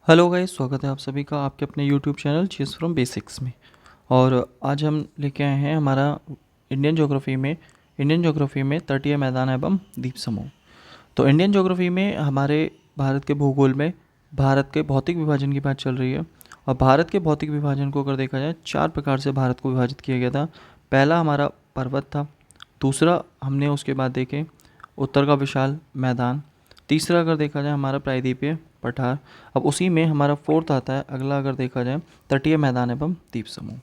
Hello guys, स्वागत है आप सभी का आपके अपने YouTube channel cheese from basics में। और आज हम लेके आए हैं हमारा इंडियन ज्योग्राफी में तटीय मैदान एवं द्वीप समूह। तो इंडियन ज्योग्राफी में हमारे भारत के भूगोल में भारत के भौतिक विभाजन की बात चल रही है। और भारत के भौतिक विभाजन को अगर देखा जाए, चार प्रकार से भारत को विभाजित किया गया था। पहला हमारा पर्वत था। दूसरा हमने उसके बाद देखे उत्तर का विशाल मैदान। तीसरा अगर देखा जाए हमारा प्रायद्वीपीय पठार। अब उसी में हमारा फोर्थ आता है अगला, अगर देखा जाए तटीय मैदान एवं द्वीप समूह।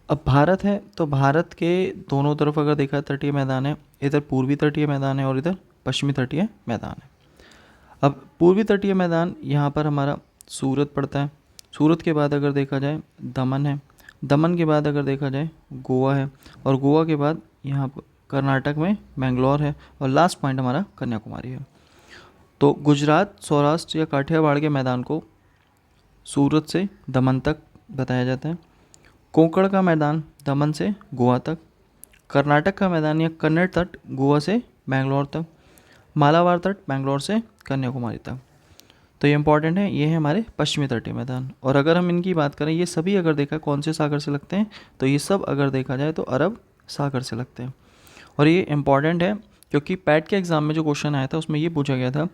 अब भारत है तो भारत के दोनों तरफ अगर देखा जाए तटीय मैदान है। इधर पूर्वी तटीय मैदान है और इधर पश्चिमी तटीय मैदान है। अब पूर्वी तटीय मैदान यहाँ पर हमारा सूरत पड़ता है। सूरत के बाद अगर देखा जाए दमन है। दमन के बाद अगर देखा जाए गोवा है। और गोवा के बाद यहाँ पर कर्नाटक में मैंगलोर है। और लास्ट पॉइंट हमारा कन्याकुमारी है। तो गुजरात, सौराष्ट्र या काठियावाड़ के मैदान को सूरत से दमन तक बताया जाता है। कोंकण का मैदान दमन से गोवा तक। कर्नाटक का मैदान या कन्नड़ तट गोवा से मैंगलोर तक। मालाबार तट मैंगलोर से कन्याकुमारी तक। तो ये इंपॉर्टेंट है, ये है हमारे पश्चिमी तटीय मैदान। और अगर हम इनकी बात करें, ये सभी अगर देखा कौन से सागर से लगते हैं, तो ये सब अगर देखा जाए तो अरब सागर से लगते हैं। और ये इम्पॉर्टेंट है क्योंकि पैट के एग्ज़ाम में जो क्वेश्चन आया था उसमें ये पूछा गया था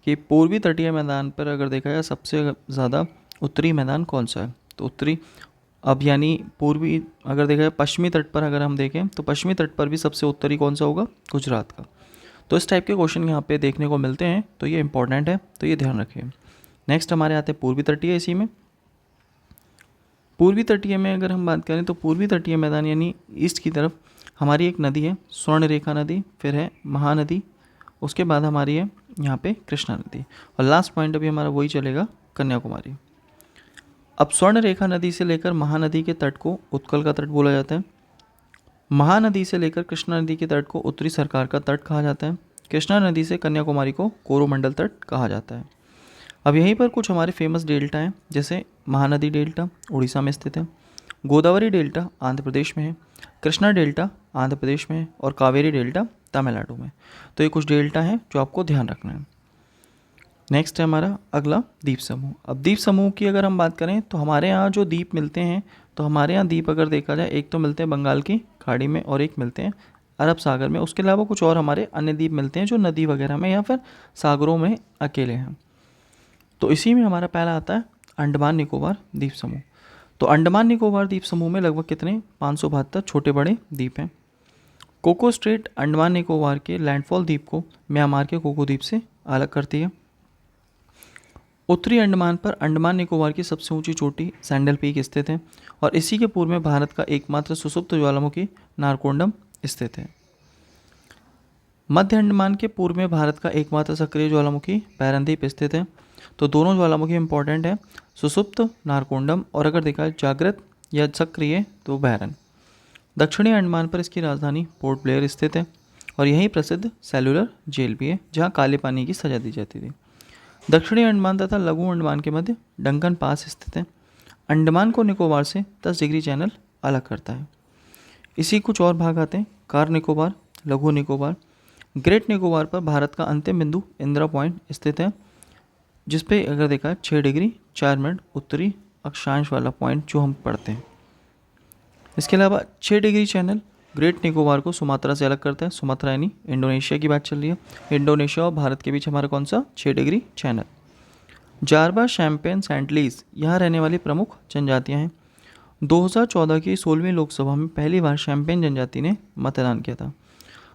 कि पूर्वी तटीय मैदान पर अगर देखा जाए सबसे ज़्यादा उत्तरी मैदान कौन सा है। तो उत्तरी, अब यानी पूर्वी अगर देखा जाए पश्चिमी तट पर अगर हम देखें तो पश्चिमी तट पर भी सबसे उत्तरी कौन सा होगा, गुजरात का। तो इस टाइप के क्वेश्चन यहाँ पे देखने को मिलते हैं, तो ये इंपॉर्टेंट है, तो ये ध्यान रखिए। नेक्स्ट हमारे आते हैं पूर्वी तटीय। इसी में पूर्वी तटीय में अगर हम बात करें तो पूर्वी तटीय मैदान यानी ईस्ट की तरफ हमारी एक नदी है स्वर्ण रेखा नदी, फिर है महानदी, उसके बाद हमारी है यहाँ पे कृष्णा नदी, और लास्ट पॉइंट अभी हमारा वही चलेगा कन्याकुमारी। अब स्वर्ण रेखा नदी से लेकर महानदी के तट को उत्कल का तट बोला जाता है। महानदी से लेकर कृष्णा नदी के तट को उत्तरी सरकार का तट कहा जाता है। कृष्णा नदी से कन्याकुमारी को कोरोमंडल तट कहा जाता है। अब यहीं पर कुछ हमारे फेमस डेल्टा हैं, जैसे महानदी डेल्टा उड़ीसा में स्थित है, गोदावरी डेल्टा आंध्र प्रदेश में है, कृष्णा डेल्टा आंध्र प्रदेश में है, और कावेरी डेल्टा तमिलनाडु में। तो ये कुछ डेल्टा हैं जो आपको ध्यान रखना है। नेक्स्ट है हमारा अगला द्वीप समूह। अब द्वीप समूह की अगर हम बात करें तो हमारे यहाँ जो द्वीप मिलते हैं, तो हमारे यहाँ द्वीप अगर देखा जाए एक तो मिलते हैं बंगाल की खाड़ी में और एक मिलते हैं अरब सागर में। उसके अलावा कुछ और हमारे अन्य द्वीप मिलते हैं जो नदी वगैरह में या फिर सागरों में अकेले हैं। तो इसी में हमारा पहला आता है अंडमान निकोबार द्वीप समूह। तो अंडमान निकोबार द्वीप समूह में लगभग कितने 572 छोटे बड़े द्वीप हैं। कोको स्ट्रेट अंडमान निकोबार के लैंडफॉल द्वीप को म्यांमार के कोको द्वीप से अलग करती है। उत्तरी अंडमान पर अंडमान निकोबार की सबसे ऊंची चोटी सैंडल पीक स्थित है, और इसी के पूर्व में भारत का एकमात्र सुसुप्त ज्वालामुखी नारकोंडम स्थित है। मध्य अंडमान के पूर्व में भारत का एकमात्र सक्रिय ज्वालामुखी पैरनद्वीप स्थित है। तो दोनों ज्वालामुखी इंपॉर्टेंट है, सुसुप्त नारकोंडम, और अगर देखा जाए जागृत या सक्रिय तो बैरन। दक्षिणी अंडमान पर इसकी राजधानी पोर्ट ब्लेयर स्थित है, और यही प्रसिद्ध सेलुलर जेल भी है जहाँ काले पानी की सजा दी जाती थी। दक्षिणी अंडमान तथा लघु अंडमान के मध्य डंकन पास स्थित है। अंडमान को निकोबार से 10 डिग्री चैनल अलग करता है। इसी कुछ और भाग आते हैं, कार निकोबार, लघु निकोबार। ग्रेट निकोबार पर भारत का अंतिम बिंदु इंदिरा पॉइंट स्थित है, जिसपे अगर देखा है 6 डिग्री 4 मिनट उत्तरी अक्षांश वाला पॉइंट जो हम पढ़ते हैं। इसके अलावा 6 डिग्री चैनल ग्रेट निकोबार को सुमात्रा से अलग करता है। सुमात्रा यानी इंडोनेशिया की बात चल रही है। इंडोनेशिया और भारत के बीच हमारा कौन सा 6 डिग्री चैनल। जारबा, शैम्पेन, सेंटलीज यहाँ रहने वाली प्रमुख जनजातियाँ हैं। 2014 की 16वीं लोकसभा में पहली बार शैम्पेन जनजाति ने मतदान किया था।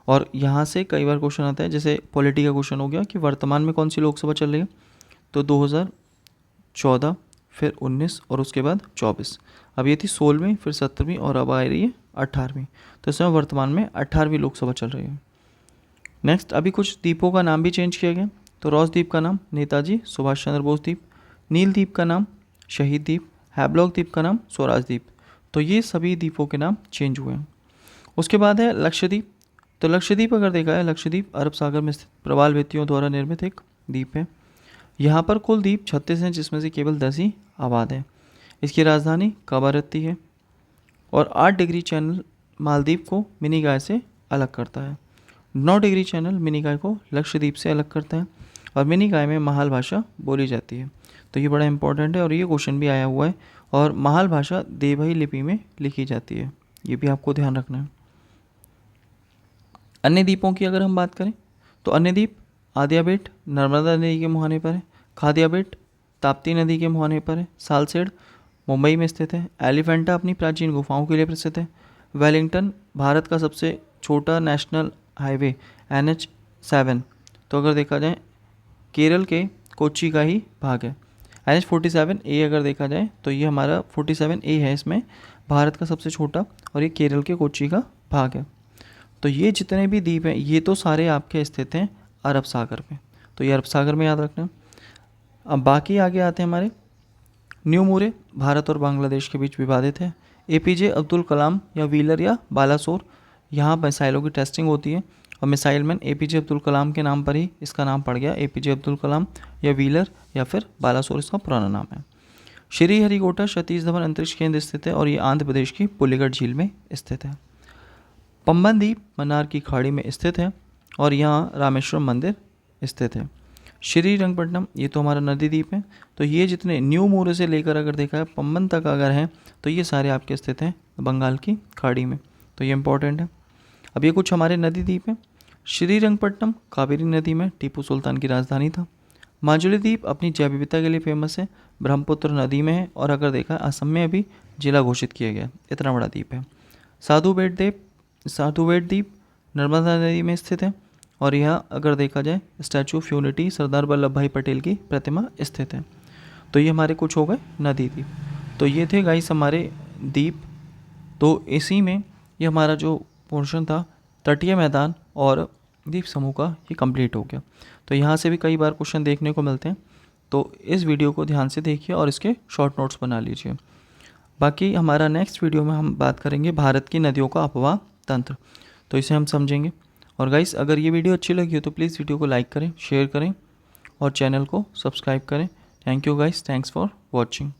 और यहाँ से कई बार क्वेश्चन आता है, जैसे पॉलिटी का क्वेश्चन हो गया कि वर्तमान में कौन सी लोकसभा चल रही है, तो 2014, फिर 19 और उसके बाद 24। अब ये थी 16वीं, फिर 17वीं और अब आ रही है 18वीं। तो इसमें वर्तमान में 18वीं लोकसभा चल रही है। नेक्स्ट, अभी कुछ द्वीपों का नाम भी चेंज किया गया। तो रॉस द्वीप का नाम नेताजी सुभाष चंद्र बोस द्वीप, नील द्वीप का नाम शहीद द्वीप, हैवलॉक द्वीप का नाम स्वराज द्वीप। तो ये सभी द्वीपों के नाम चेंज हुए हैं। उसके बाद है लक्षद्वीप। तो लक्षद्वीप अगर देखा है, लक्षद्वीप अरब सागर में स्थित प्रवाल भित्तियों द्वारा निर्मित एक द्वीप है। यहाँ पर कुल द्वीप 36 हैं, जिसमें से केवल 10 ही आबाद है। इसकी राजधानी कवारत्ती है। और 8 डिग्री चैनल मालदीव को मिनी गाय से अलग करता है। 9 डिग्री चैनल मिनी गाय को लक्षद्वीप से अलग करता है। और मिनिकाय में महाल भाषा बोली जाती है। तो ये बड़ा इंपॉर्टेंट है और ये क्वेश्चन भी आया हुआ है। और महाल भाषा देवही लिपि में लिखी जाती है, ये भी आपको ध्यान रखना है। अन्य द्वीपों की अगर हम बात करें तो अन्य द्वीप आद्या बेट नर्मदा नदी के मुहाने पर है, खादिया बेट ताप्ती नदी के मुहाने पर है, सालसेड़ मुंबई में स्थित है, एलिफेंटा अपनी प्राचीन गुफाओं के लिए प्रसिद्ध है, वेलिंगटन भारत का सबसे छोटा नेशनल हाईवे NH7, तो अगर देखा जाए केरल के कोच्चि का ही भाग है। NH47A अगर देखा जाए तो ये हमारा 47A है, इसमें भारत का सबसे छोटा, और ये केरल के कोच्चि का भाग है। तो ये जितने भी द्वीप हैं ये तो सारे आपके स्थित हैं अरब सागर में, तो ये अरब सागर में याद रखना। अब बाकी आगे आते हैं हमारे न्यू मोरे भारत और बांग्लादेश के बीच विवादित है। APJ अब्दुल कलाम या व्हीलर या बालासोर, यहाँ मिसाइलों की टेस्टिंग होती है और missile man APJ Abdul Kalam के नाम पर ही इसका नाम पड़ गया APJ अब्दुल कलाम, या व्हीलर या फिर बालासोर इसका पुराना नाम है। श्रीहरिकोटा सतीश धवन अंतरिक्ष केंद्र स्थित है और ये आंध्र प्रदेश की पुलिगढ़ झील में स्थित है। पंबन द्वीप मन्नार की खाड़ी में स्थित है और यहाँ रामेश्वरम मंदिर स्थित है। श्रीरंगपट्टनम ये तो हमारा नदी द्वीप है। तो ये जितने न्यू मोरे से लेकर अगर देखा है पंबन तक अगर हैं तो ये सारे आपके स्थित हैं बंगाल की खाड़ी में, तो ये इंपॉर्टेंट है। अब ये कुछ हमारे नदी द्वीप हैं। श्रीरंगपट्टनम कावेरी नदी में टीपू सुल्तान की राजधानी था। माजुली द्वीप अपनी जैव विविधता के लिए फेमस है, ब्रह्मपुत्र नदी में है और अगर देखा असम में अभी जिला घोषित किया गया, इतना बड़ा द्वीप है। साधु बेट द्वीप नर्मदा नदी में स्थित है और यहाँ अगर देखा जाए statue of unity Sardar Vallabh भाई पटेल की प्रतिमा स्थित है। तो ये हमारे कुछ हो गए नदी द्वीप। तो ये थे गाइस हमारे द्वीप। तो इसी में ये हमारा जो पोर्शन था तटीय मैदान और द्वीप समूह का, ये कंप्लीट हो गया। तो यहाँ से भी कई बार क्वेश्चन देखने को मिलते हैं, तो इस वीडियो को ध्यान से देखिए और इसके शॉर्ट नोट्स बना लीजिए। बाकी हमारा नेक्स्ट वीडियो में हम बात करेंगे भारत की नदियों का अपवाह तंत्र, तो इसे हम समझेंगे। और गाइस अगर ये वीडियो अच्छी लगी हो तो प्लीज़ वीडियो को लाइक करें, शेयर करें और चैनल को सब्सक्राइब करें। Thank you guys, thanks for watching.